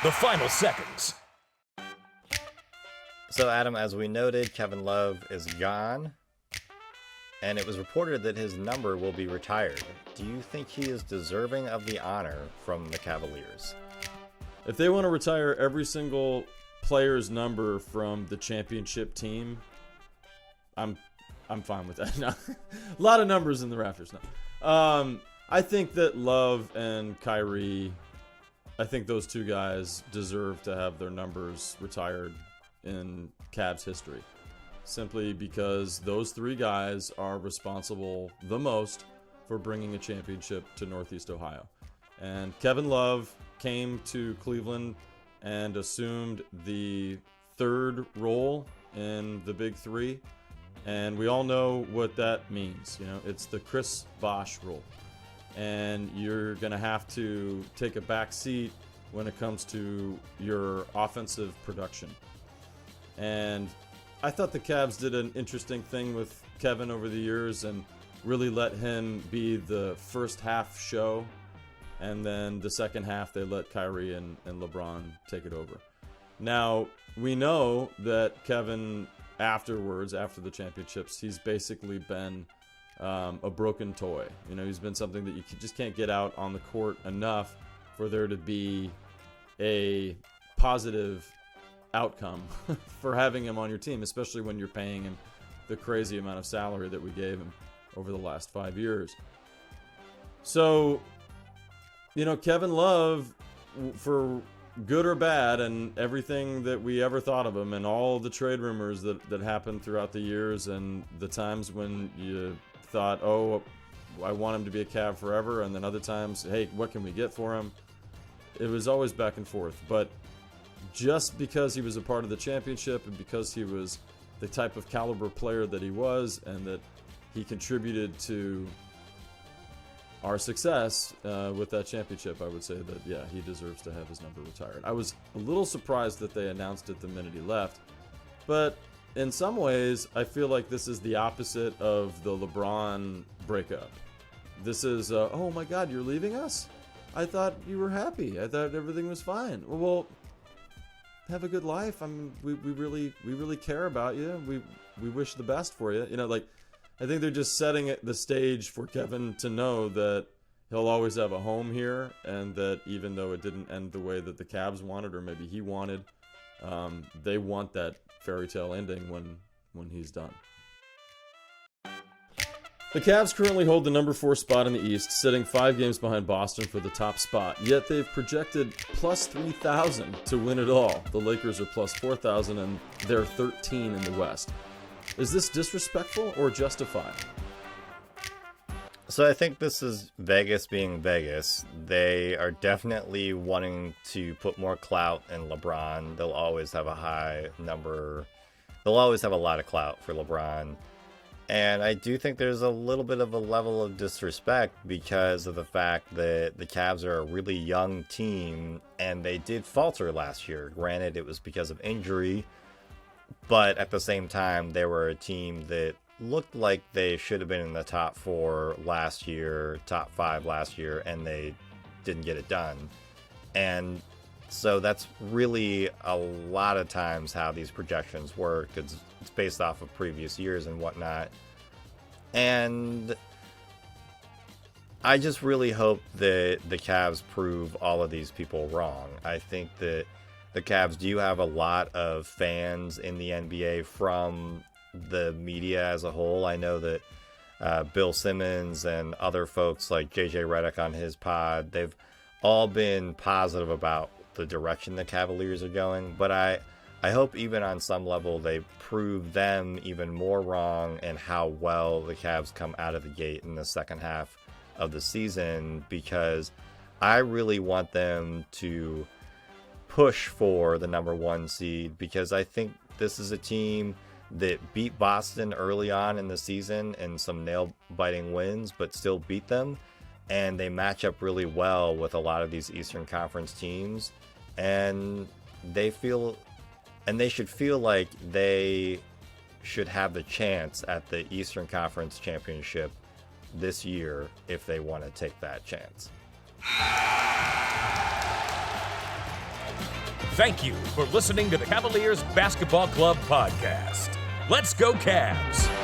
The final seconds. So, Adam, as we noted, Kevin Love is gone, and it was reported that his number will be retired. Do you think he is deserving of the honor from the Cavaliers? If they want to retire every single player's number from the championship team, I'm fine with that. No. A lot of numbers in the rafters now. I think that Love and Kyrie, I think those two guys deserve to have their numbers retired in Cavs history, simply because those three guys are responsible the most for bringing a championship to Northeast Ohio. And Kevin Love came to Cleveland and assumed the third role in the Big Three, and we all know what that means. You know, it's the Chris Bosh role, and you're going to have to take a back seat when it comes to your offensive production. And I thought the Cavs did an interesting thing with Kevin over the years and really let him be the first half show, and then the second half they let Kyrie and LeBron take it over. Now, we know that Kevin, afterwards, after the championships, he's basically been a broken toy. You know, he's been something that you just can't get out on the court enough for there to be a positive outcome for having him on your team, especially when you're paying him the crazy amount of salary that we gave him over the last 5 years. So, you know, Kevin Love, for good or bad, and everything that we ever thought of him, and all the trade rumors that happened throughout the years, and the times when you thought, oh, I want him to be a Cav forever, and then other times, hey, what can we get for him? It was always back and forth. But just because he was a part of the championship, and because he was the type of caliber player that he was, and that he contributed to our success with that championship, I would say that, yeah, he deserves to have his number retired. I was a little surprised that they announced it the minute he left, but in some ways, I feel like this is the opposite of the LeBron breakup. This is, oh my God, you're leaving us? I thought you were happy. I thought everything was fine. Well, have a good life. I mean, we really care about you. We wish the best for you. You know, like, I think they're just setting the stage for Kevin to know that he'll always have a home here, and that even though it didn't end the way that the Cavs wanted, or maybe he wanted, they want that fairy tale ending when he's done. The Cavs currently hold the number 4 spot in the East, sitting 5 games behind Boston for the top spot. Yet they've projected plus 3,000 to win it all. The Lakers are plus 4,000, and they're 13 in the West. Is this disrespectful or justified? So I think this is Vegas being Vegas. They are definitely wanting to put more clout in LeBron. They'll always have a high number. They'll always have a lot of clout for LeBron. And I do think there's a little bit of a level of disrespect because of the fact that the Cavs are a really young team, and they did falter last year. Granted, it was because of injury, but at the same time, they were a team that looked like they should have been in the top 4 last year, top 5 last year, and they didn't get it done. And so that's really a lot of times how these projections work. It's based off of previous years and whatnot. And I just really hope that the Cavs prove all of these people wrong. I think that the Cavs do have a lot of fans in the NBA from the media as a whole. I know that Bill Simmons and other folks like JJ Redick on his pod, they've all been positive about the direction the Cavaliers are going, but I hope even on some level they prove them even more wrong, and how well the Cavs come out of the gate in the second half of the season, because I really want them to push for the number 1 seed, because I think this is a team that beat Boston early on in the season in some nail-biting wins, but still beat them, and they match up really well with a lot of these Eastern Conference teams, and they should feel like they should have the chance at the Eastern Conference Championship this year if they want to take that chance. Thank you for listening to the Cavaliers Basketball Club podcast. Let's go Cavs!